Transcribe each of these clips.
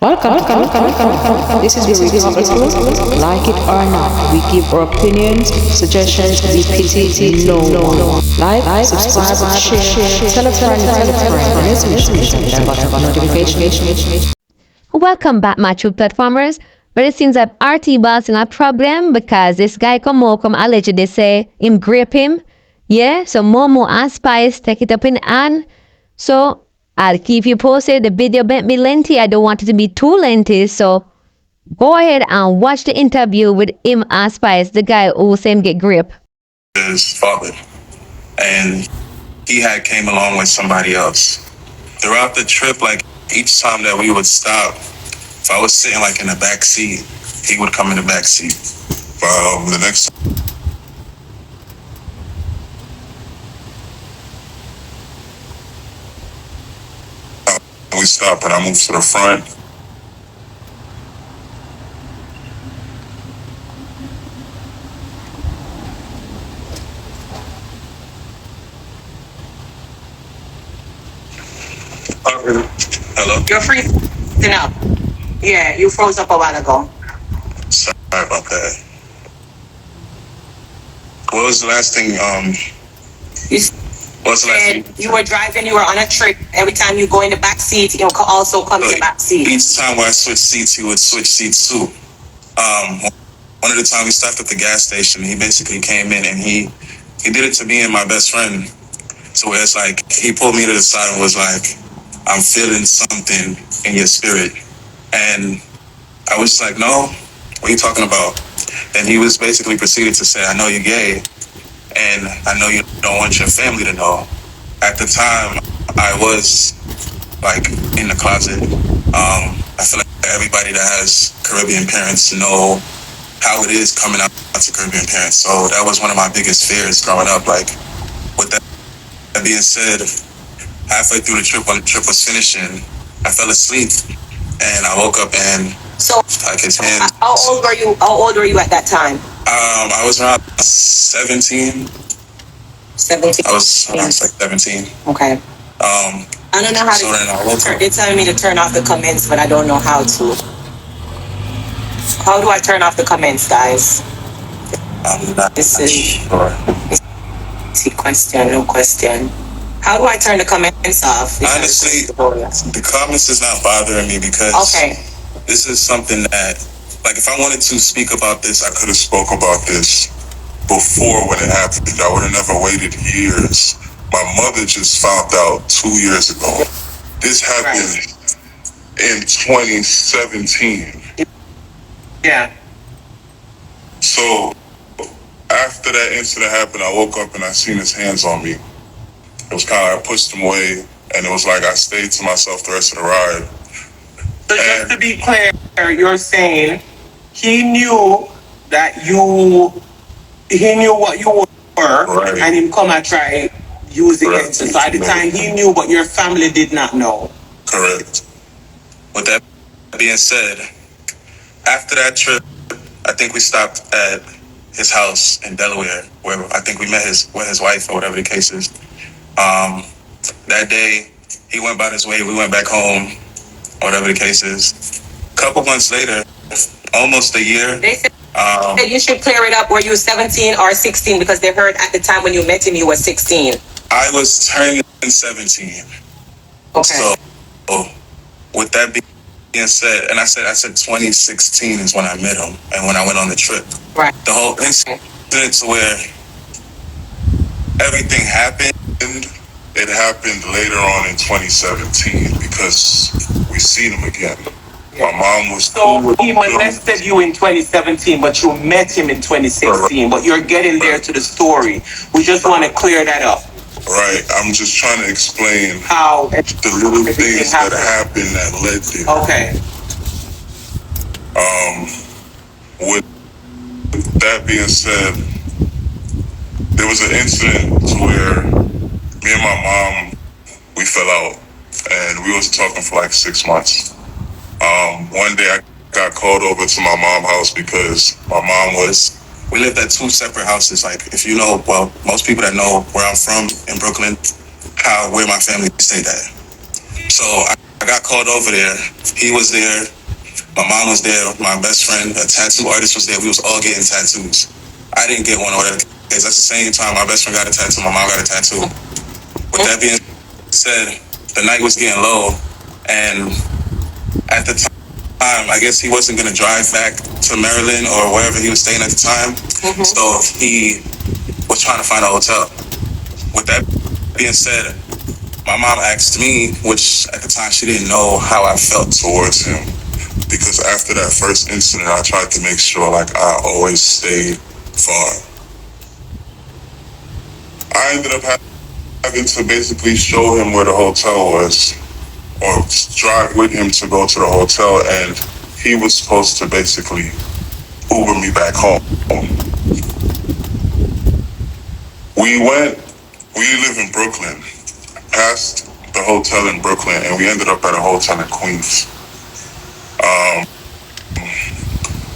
Welcome. This is where we cover truth, like it or not. We give our opinions, suggestions, we pity no one. Like, subscribe, share, tell a friend, and it's mission. Button notification. Welcome back, my Truute platformers. But it seems that RT boss in a problem because this guy come allegedly say him grape him. Yeah, so Momo and Spice take it up in hand. So I'll keep you posted. The video might be lengthy. I don't want it to be too lengthy. So go ahead and watch the interview with him and Spice, the guy who said him get grip. His father, and he had came along with somebody else. Throughout the trip, like each time that we would stop, if I was sitting like in the back seat, he would come in the back seat. The next time we stopped and I moved to the front, hello? You're freezing up. Yeah, you froze up a while ago. Sorry about that. What was the last thing? You What's the last said thing? you were driving, you were on a trip. Every time you go in the back seat, you also come in the back seat. Each time when I switched seats, he would switch seats too. One of the times we stopped at the gas station, he basically came in and he did it to me and my best friend. So it's like he pulled me to the side and was like, "I'm feeling something in your spirit," and I was like, "No, what are you talking about?" And he was basically proceeded to say, "I know you're gay, and I know you don't want your family to know." At the time, I was like in the closet. I feel like everybody that has Caribbean parents know how it is coming out to Caribbean parents. So that was one of my biggest fears growing up. Like, with that being said, halfway through the trip, when the trip was finishing, I fell asleep and I woke up and So, like his hands. how old were you? How old were you at that time? I was around 17. 17. I was around like 17. Okay. I don't know how So then I woke to. up. They're telling me to turn off the comments, but I don't know how to. How do I turn off the comments, guys? I'm not This is sure. see question, no question. How do I turn the comments off? Honestly, the comments is not bothering me because Okay. this is something that, like, if I wanted to speak about this, I could have spoke about this before when it happened. I would have never waited years. My mother just found out 2 years ago. This happened in 2017. Yeah. So after that incident happened, I woke up and I seen his hands on me. It was kind of like I pushed him away, and it was like I stayed to myself the rest of the ride. So just to be clear, you're saying he knew that he knew what you were, Right. and him come and try using Right. it. So at the time he knew, but your family did not know. Correct. With that being said, after that trip, I think we stopped at his house in Delaware, where I think we met his wife or whatever the case is. That day, he went about his way. We went back home, or whatever the case is. A couple months later, almost a year. They said that you should clear it up. Were you 17 or 16? Because they heard at the time when you met him, you were 16. I was turning 17. Okay. So, with that being said, and I said 2016 is when I met him, and when I went on the trip. Right. The whole incident to where everything happened, it happened later on in 2017 because we seen him again. My mom was So he molested you in 2017, but you met him in 2016. But you're getting there to the story. We just want to clear that up. right. I'm just trying to explain How the little things that happened that led there. Okay. With that being said, there was an incident to where me and my mom, we fell out, and we was talking for like 6 months. One day I got called over to my mom's house because my mom was. We lived at two separate houses. Like, if you know, well, most people that know where I'm from in Brooklyn, where my family stayed at. So I got called over there. He was there. My mom was there. My best friend, a tattoo artist, was there. We was all getting tattoos. I didn't get one or whatever. At the same time, my best friend got a tattoo. My mom got a tattoo. With that being said, the night was getting low, and at the time, I guess he wasn't gonna drive back to Maryland or wherever he was staying at the time. So he was trying to find a hotel. With that being said, my mom asked me, which at the time she didn't know how I felt towards him. Because after that first incident, I tried to make sure like I always stayed far. I ended up having to basically show him where the hotel was, or drive with him to go to the hotel, and he was supposed to basically Uber me back home. We live in Brooklyn, past the hotel in Brooklyn, and we ended up at a hotel in Queens.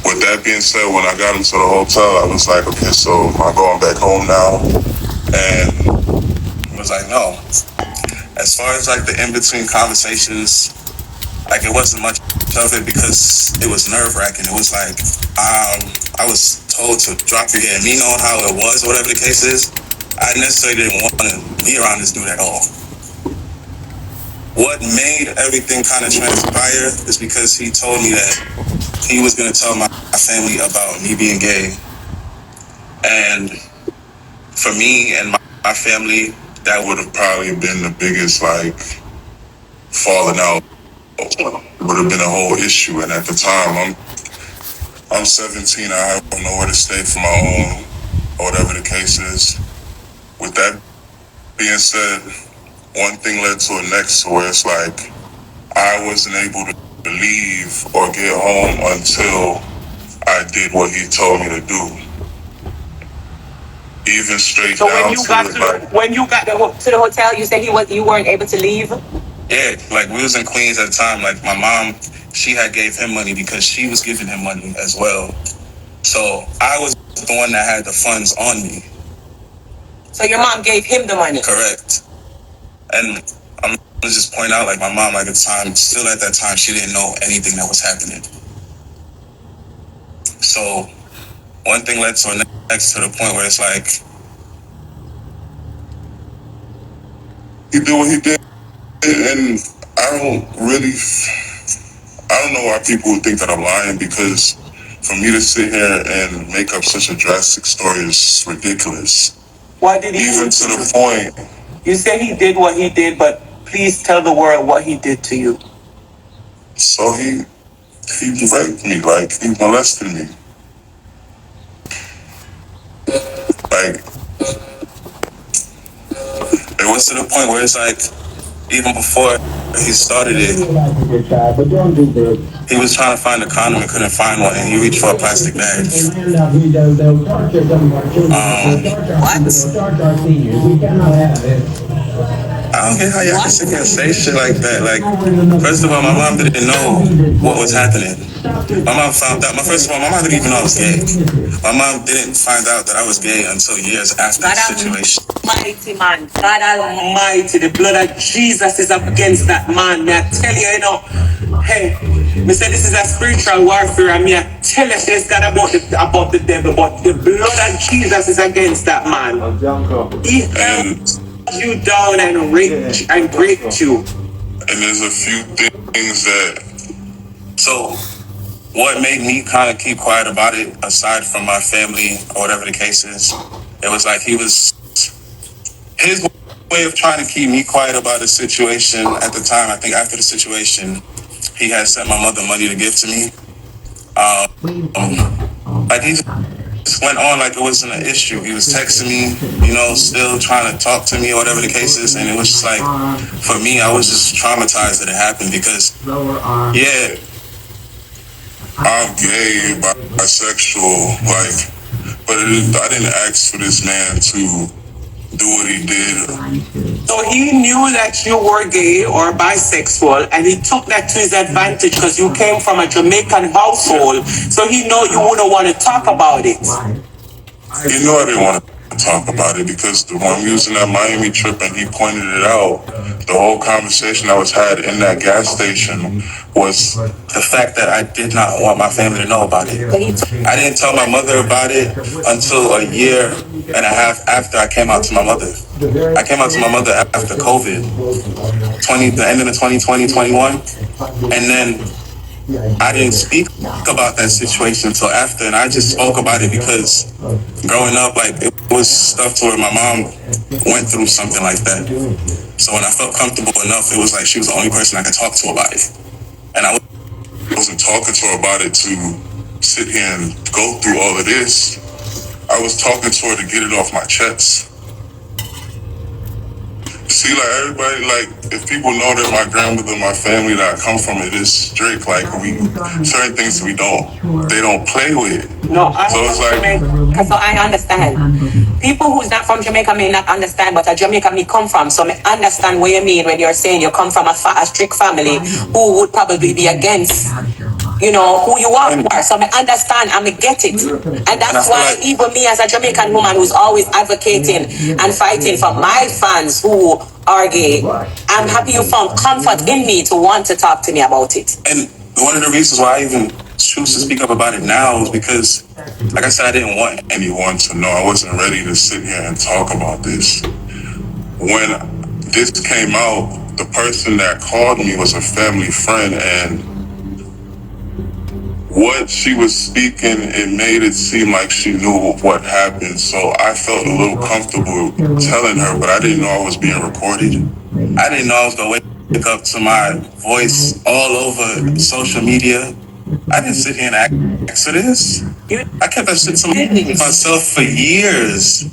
With that being said, when I got into the hotel, I was like, okay, so am I going back home now? And I was like, no. As far as like the in-between conversations, like it wasn't much of it because it was nerve-wracking. It was like, I was told to drop you here. Me knowing how it was, or whatever the case is, I necessarily didn't want to be around this dude at all. What made everything kind of transpire is because he told me that he was going to tell my family about me being gay. And for me and my family, that would have probably been the biggest, like, falling out. Would have been a whole issue. And at the time, I'm 17, I have nowhere to stay for my own, or whatever the case is. With that being said, one thing led to the next, where it's like, I wasn't able to leave or get home until I did what he told me to do. Even straight So down when you got to the hotel, you said you weren't able to leave? Yeah, like we was in Queens at the time. Like my mom, she had gave him money because she was giving him money as well. So I was the one that had the funds on me. So your mom gave him the money? Correct. And I'm gonna just point out, like my mom at the time, still at that time, she didn't know anything that was happening. So one thing led to the next, to the point where it's like, he did what he did, and I don't know why people would think that I'm lying, because for me to sit here and make up such a drastic story is ridiculous. What did he do? Even to the point. You say he did what he did, but please tell the world what he did to you. So he raped me, like he molested me. Like, it was to the point where it's like, even before he started it, he was trying to find a condom and couldn't find one, and he reached for a plastic bag. I don't get how y'all can sit here and say shit like that. Like, first of all, my mom didn't know what was happening. My mom found out. First of all, my mom didn't even know I was gay. My mom didn't find out that I was gay until years after the situation. Almighty, man. God Almighty, the blood of Jesus is against that man. May I tell you, hey, me say this is a spiritual warfare, and me I tell you, it's God about the devil, but the blood of Jesus is against that man. He held you down and raped you. And there's a few things that. So, what made me kind of keep quiet about it, aside from my family or whatever the case is, it was like his way of trying to keep me quiet about the situation at the time. I think after the situation, he had sent my mother money to give to me. Like he just went on like it wasn't an issue. He was texting me, still trying to talk to me or whatever the case is. And it was just like, for me, I was just traumatized that it happened because, yeah, I'm gay, bisexual, but I didn't ask for this man to do what he did. So he knew that you were gay or bisexual, and he took that to his advantage because you came from a Jamaican household. So he know you wouldn't want to talk about it. He knew I didn't want to talk about it because when we was in that Miami trip and he pointed it out, the whole conversation that was had in that gas station was The fact that I did not want my family to know about it. I didn't tell my mother about it until a year and a half after I came out to my mother. I came out to my mother after COVID, the end of the 2020, 21, and then I didn't speak about that situation until after, and I just spoke about it because growing up, like, it was stuff to where my mom went through something like that. So when I felt comfortable enough, it was like she was the only person I could talk to about it. And I wasn't talking to her about it to sit here and go through all of this. I was talking to her to get it off my chest. See, like, everybody, like, if people know that my grandmother, my family that I come from, it is strict. Like, certain things they don't play with. No, so it's like, so I understand. People who's not from Jamaica may not understand, but a Jamaica me come from. So I understand what you mean when you're saying you come from a strict family who would probably be against, you know, who you are. So I understand and I get it. And that's why even me as a Jamaican woman who's always advocating and fighting for my fans who are gay, I'm happy you found comfort in me to want to talk to me about it. And one of the reasons why I even choose to speak up about it now is because, like I said, I didn't want anyone to know. I wasn't ready to sit here and talk about this. When this came out, the person that called me was a family friend, and what she was speaking, it made it seem like she knew what happened. So I felt a little comfortable telling her, but I didn't know I was being recorded. I didn't know I was going to wake up to my voice all over social media. I didn't sit here and ask for this. I kept that shit to myself for years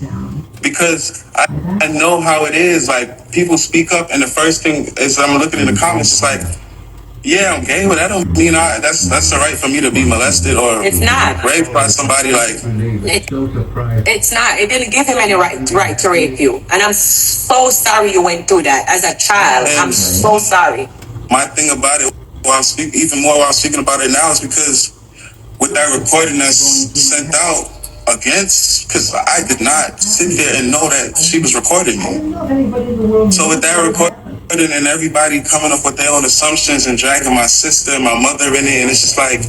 because I know how it is. Like, people speak up, and the first thing is I'm looking in the comments, it's like, yeah, I'm gay, but that don't mean that's the right for me to be molested or raped by somebody. Like, it's not. It didn't give him any right to rape you, and I'm so sorry you went through that as a child. I'm so sorry. My thing about it, while I'm speaking about it now, is because with that recording that's sent out against, because I did not sit there and know that she was recording me. So with that recording and everybody coming up with their own assumptions and dragging my sister and my mother in it, and it's just like,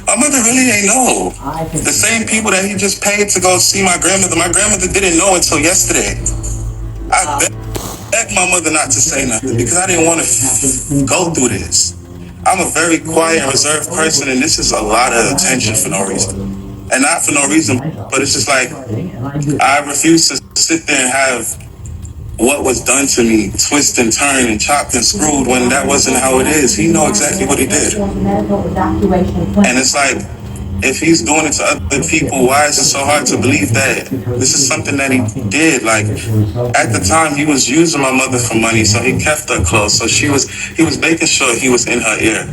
my mother really ain't know. The same people that he just paid to go see my grandmother didn't know until yesterday. I begged my mother not to say nothing because I didn't want to go through this. I'm a very quiet and reserved person, and this is a lot of attention for no reason. And not for no reason, but it's just like, I refuse to sit there and have what was done to me twist and turn and chopped and screwed when that wasn't how it is. He know exactly what he did. And it's like, if he's doing it to other people, why is it so hard to believe that this is something that he did? Like, at the time, he was using my mother for money, so he kept her close. So he was making sure he was in her ear.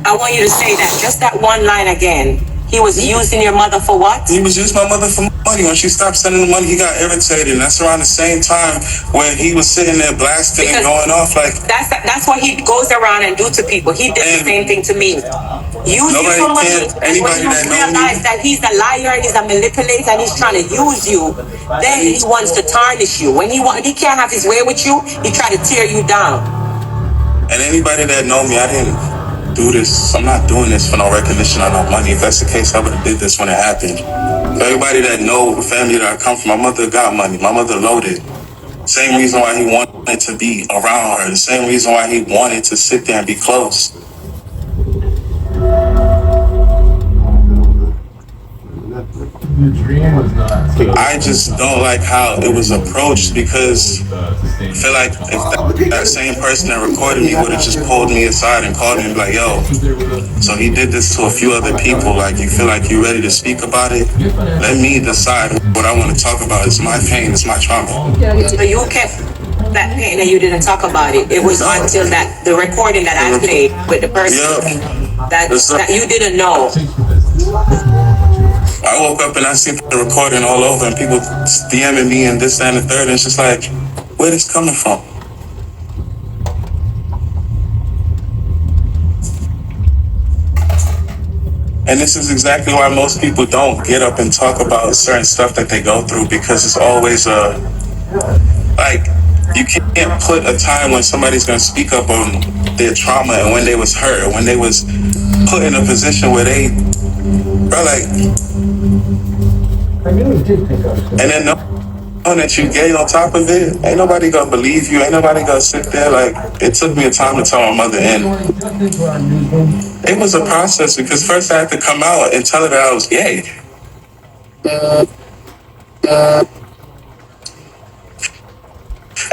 I want you to say that, just that one line again. He was using your mother for what? He was using my mother for money. When she stopped sending the money, he got irritated. And that's around the same time where he was sitting there blasting and going off like... That's what he goes around and do to people. He did the same thing to me. Use you for money. And when you realize that he's a liar, he's a manipulator, and he's trying to use you, then he wants to tarnish you. When he can't have his way with you, he try to tear you down. And anybody that know me, I didn't do this. I'm not doing this for no recognition or no money. If that's the case, I would have did this when it happened. For everybody that know the family that I come from, my mother got money. My mother loaded. Same reason why he wanted to be around her. The same reason why he wanted to sit there and be close. I just don't like how it was approached because I feel like if that same person that recorded me would have just pulled me aside and called me and be like, yo, so he did this to a few other people. Like, you feel like you're ready to speak about it? Let me decide what I want to talk about. It's my pain, it's my trauma. So you kept that pain and you didn't talk about it. It was until the recording that I played with the person that you didn't know. I woke up and I seen the recording all over and people DMing me and this, that, and the third, and it's just like, where this coming from? And this is exactly why most people don't get up and talk about certain stuff that they go through, because it's always like, you can't put a time when somebody's gonna speak up on their trauma and when they was hurt, when they was put in a position where they, bro, like, and then knowing that you gay on top of it, ain't nobody gonna believe you, ain't nobody gonna sit there. Like, it took me a time to tell my mother, and it was a process, because first I had to come out and tell her that I was gay.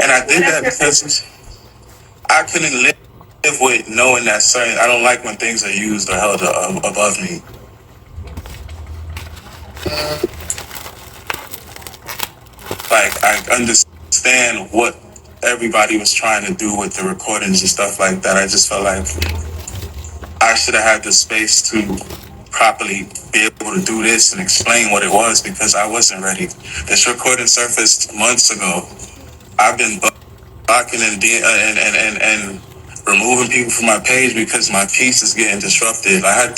And I did that because I couldn't live with knowing that certain, I don't like when things are used or held above me. Like, I understand what everybody was trying to do with the recordings and stuff like that. I just felt like I should have had the space to properly be able to do this and explain what it was, because I wasn't ready. This recording surfaced months ago. I've been blocking and removing people from my page because my peace is getting disrupted. I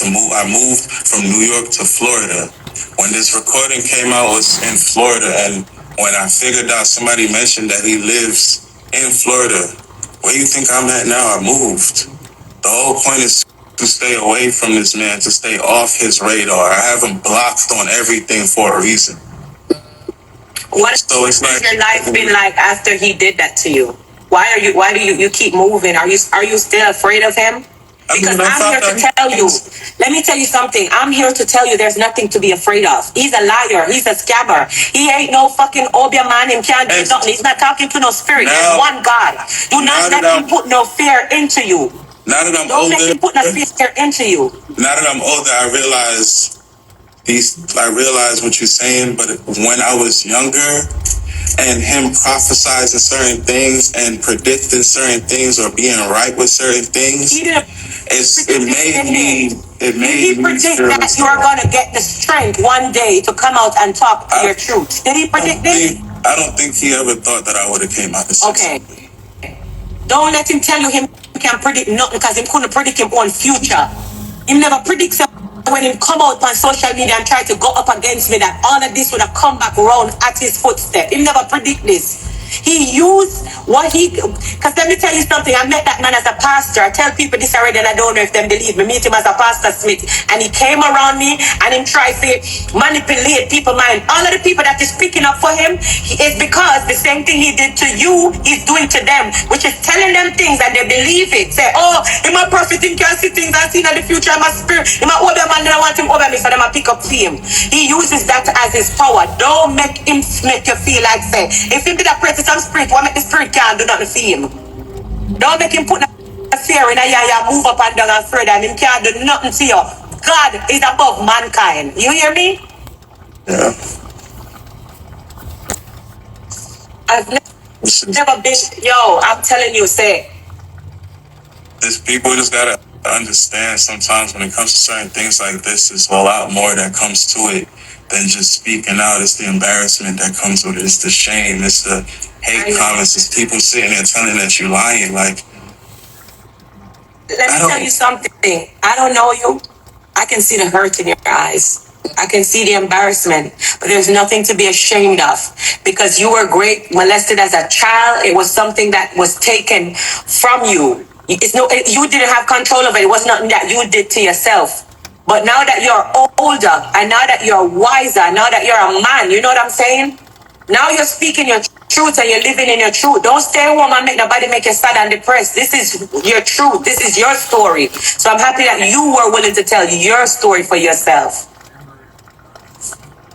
moved from New York to Florida. When this recording came out, it was in Florida, and when I figured out, somebody mentioned that he lives in Florida. Where you think I'm at now? I moved. The whole point is to stay away from this man, to stay off his radar. I have him blocked on everything for a reason. What has your life been like after he did that to you? Why do you keep moving? Are you still afraid of him? Because I'm here to tell you. Let me tell you something. I'm here to tell you there's nothing to be afraid of. He's a liar. He's a scammer. He ain't no fucking Obia man. Him can't do nothing. He's not talking to no spirit. There's one God. Do not let him put no fear into you. Now that I'm Don't older, let him put no fear into you. now that I'm older, I realize what you're saying. But when I was younger, and him prophesizing certain things and predicting certain things or being right with certain things, it made me predict that you are going to get the strength one day to come out and talk your truth? Did he predict this? I don't think he ever thought that I would have came out this. Okay. Don't let him tell you him can predict nothing, because him couldn't predict him own future. He never predicts when he come out on social media and try to go up against me that all of this would have come back around at his footstep. He never predict this. He used what because let me tell you something, I met that man as a pastor. I tell people this already and I don't know if them believe me. Meet him as a Pastor Smith, and he came around me and him try to manipulate people's mind. All of the people that is speaking up for him is because the same thing he did to you, he's doing to them, which is telling them things and they believe it. Say, oh, him a prophet, him can see things I see in the future, I'm a spirit, him a over man, I want him over me, so them a pick up for him. He uses that as his power. Don't make him make you feel like, say, if him did a pray to some spirit, what make the spirit can't do nothing for him? Don't make him put a fear in a move up and down and further, and him can't do nothing to you. God is above mankind. You hear me? Yeah. I've never been, I'm telling you, say. This people just gotta understand sometimes when it comes to certain things like this, there's a lot more that comes to it than just speaking out. It's the embarrassment that comes with it. It's the shame. It's the hate comments. It's people sitting there telling that you're lying. Like, let me tell you something. I don't know you. I can see the hurt in your eyes. I can see the embarrassment, but there's nothing to be ashamed of, because you were molested as a child. It was something that was taken from you. You didn't have control of it. It was nothing that you did to yourself. But now that you're older, and now that you're wiser, now that you're a man, you know what I'm saying? Now you're speaking your truth and you're living in your truth. Don't stay home and make nobody make you sad and depressed. This is your truth. This is your story. So I'm happy that you were willing to tell your story for yourself.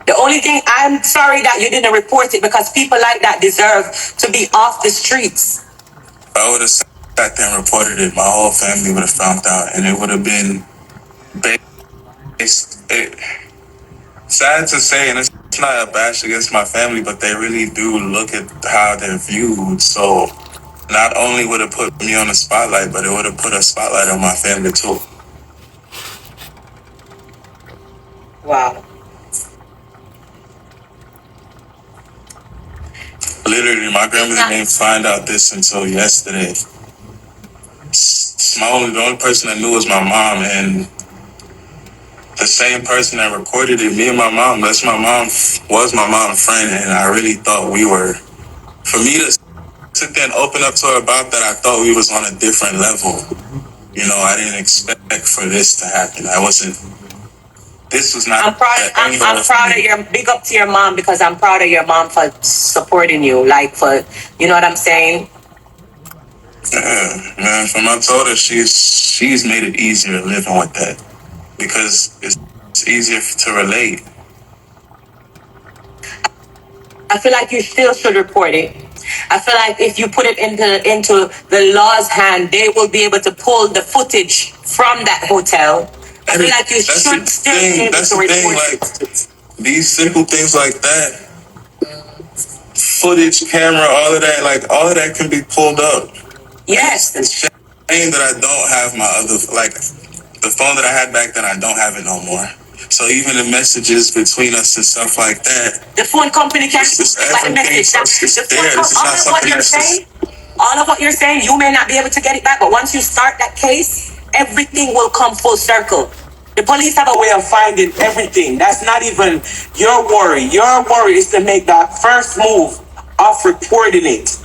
The only thing, I'm sorry that you didn't report it, because people like that deserve to be off the streets. I would have sat there and reported it. My whole family would have found out, and it would have been sad to say, and it's not a bash against my family, but they really do look at how they're viewed. So not only would it put me on the spotlight, but it would have put a spotlight on my family too. Wow. Literally, my grandmother didn't find out this until yesterday. The only person that knew was my mom, and the same person that recorded it, me and my mom, was my mom friend, and I really thought we were, for me to sit there and open up to her about that, I thought we was on a different level. You know, I didn't expect for this to happen. This was not. I'm proud of your, big up to your mom, because I'm proud of your mom for supporting you, like, for, you know what I'm saying? Yeah, man, from I told her, she's made it easier living with that, because it's easier to relate. I feel like you still should report it. I feel like if you put it into the law's hand, they will be able to pull the footage from that hotel. I feel like you should still be able to report it. These simple things like that, footage, camera, all of that can be pulled up. Yes. It's a shame that I don't have my other, like, the phone that I had back then, I don't have it no more. So even the messages between us and stuff like that, the phone company can't like the message. All of what you're saying, you may not be able to get it back, but once you start that case, everything will come full circle. The police have a way of finding everything. That's not even your worry. Your worry is to make that first move of reporting it.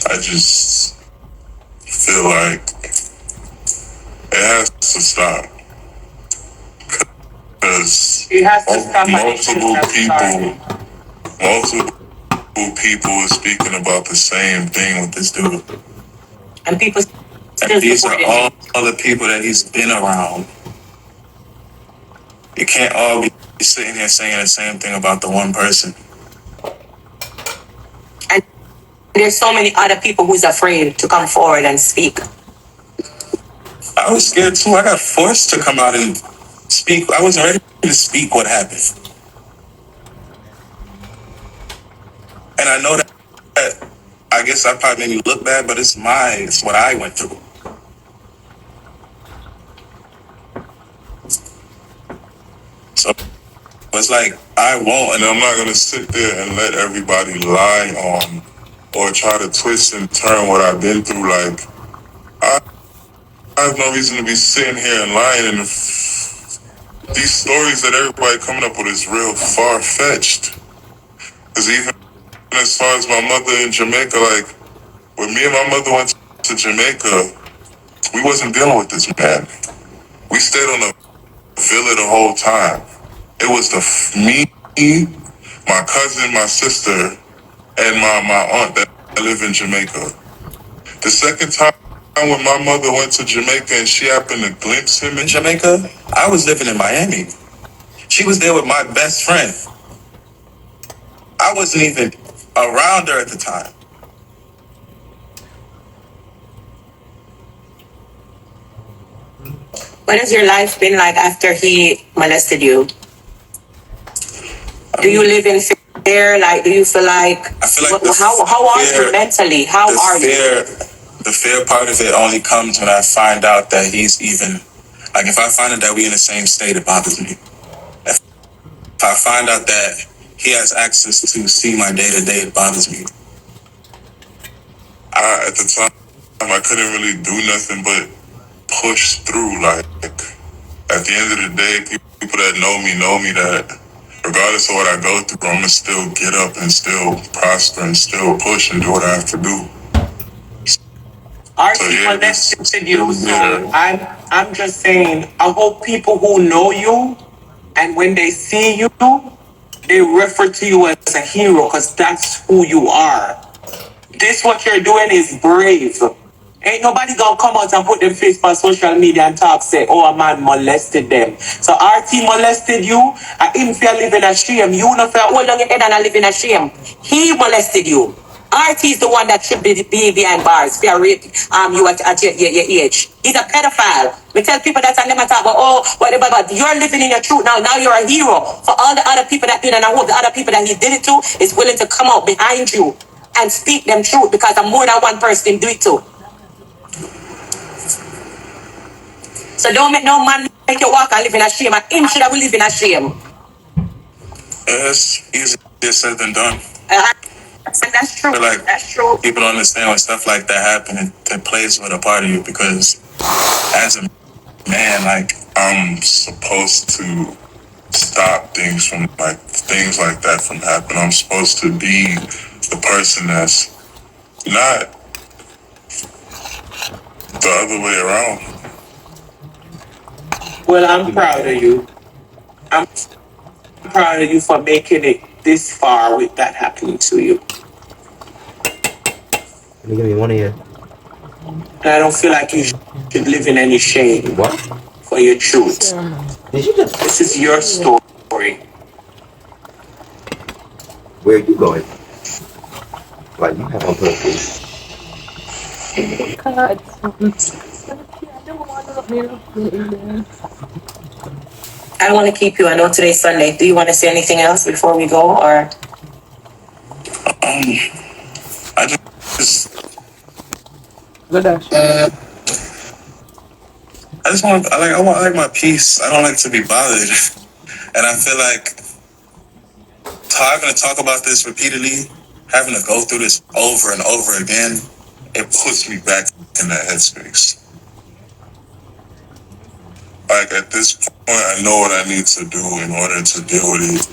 I just feel like it has to stop. Because multiple people are speaking about the same thing with this dude. And these are all the people that he's been around. You can't all be sitting here saying the same thing about the one person. And there's so many other people who's afraid to come forward and speak. I was scared too. I got forced to come out and speak. I wasn't ready to speak what happened. And I know that I guess I probably made me look bad, but it's what I went through. So it's like, I won't. And I'm not going to sit there and let everybody lie on or try to twist and turn what I've been through. Like, I have no reason to be sitting here and lying. And these stories that everybody coming up with is real far-fetched. Because even as far as my mother in Jamaica, like, when me and my mother went to Jamaica, we wasn't dealing with this man. We stayed on the villa the whole time. It was me, my cousin, my sister, and my aunt that live in Jamaica. The second time when my mother went to Jamaica and she happened to glimpse him in Jamaica, I was living in Miami. She was there with my best friend. I wasn't even around her at the time. What has your life been like after he molested you? Do you live in fear? Like, do you feel like? I feel like how are you mentally? How are you? The fear part of it only comes when I find out that he's even, like, if I find out that we in the same state, it bothers me. If I find out that he has access to see my day-to-day, it bothers me. At the time, I couldn't really do nothing but push through. Like, at the end of the day, people that know me that regardless of what I go through, I'm gonna still get up and still prosper and still push and do what I have to do. I'm just saying, I hope people who know you and when they see you, they refer to you as a hero, because that's who you are. This what you're doing is brave. Ain't nobody gonna come out and put them face on social media and talk, say, oh, a man molested them. So RT molested you, and him feel live in a shame. You know feel hold on your head and live in a shame. He molested you. RT is the one that should be behind bars. Fear rape you at your age. He's a pedophile. We tell people that and them talk about, oh, whatever, but you're living in your truth now. Now you're a hero for all the other people that did, and I hope the other people that he did it to is willing to come out behind you and speak them truth, because I'm more than one person do it too. So don't make no man make you walk and live in a shame, and him should have live in a shame. It's easier said than done. And that's true. I feel like That's true. people don't understand when stuff like that happen. It plays with a part of you because as a man, like I'm supposed to stop things like that from happening. I'm supposed to be the person that's not the other way around. Well, I'm proud of you. I'm proud of you for making it this far with that happening to you. Let me give me one of you. And I don't feel like you should live in any shame. What? For your truth. Did you just? This is your story. Where are you going? Like you have on purpose. I don't want to keep you. I know today's Sunday. Do you want to say anything else before we go, or? I just I like my peace. I don't like to be bothered, and I feel like having to talk about this repeatedly, having to go through this over and over again, It puts me back in that headspace. Like at this point, I know what I need to do in order to deal with it.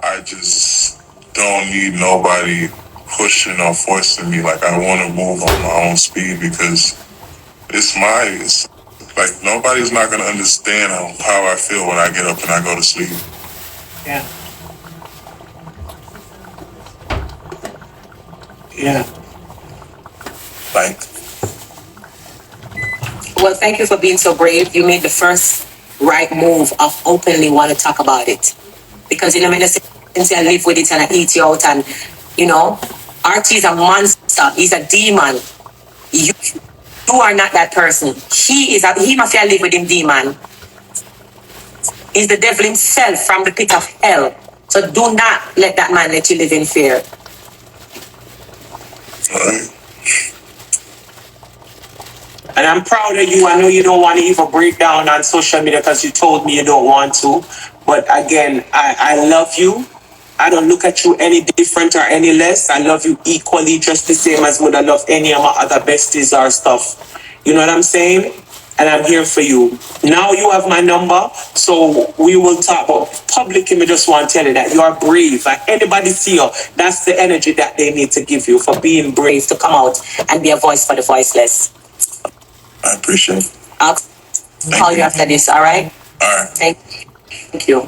I just don't need nobody pushing or forcing me. Like I want to move on my own speed because it's like nobody's not gonna understand how I feel when I get up and I go to sleep. Yeah. Yeah. like Well, thank you for being so brave. You made the first right move of openly want to talk about it. Because, you know, when I say I live with it and I eat you out and, you know, RT is a monster. He's a demon. You are not that person. He must live with him demon. He's the devil himself from the pit of hell. So do not let that man let you live in fear. Right? And I'm proud of you. I know you don't want to even break down on social media because you told me you don't want to. But again, I love you. I don't look at you any different or any less. I love you equally, just the same as would I love any of my other besties or stuff. You know what I'm saying? And I'm here for you. Now you have my number, so we will talk. But publicly, I just want to tell you that you are brave. Like anybody see you, that's the energy that they need to give you for being brave To come out and be a voice for the voiceless. I appreciate it. I'll call you after this, all right? All right. Thank you.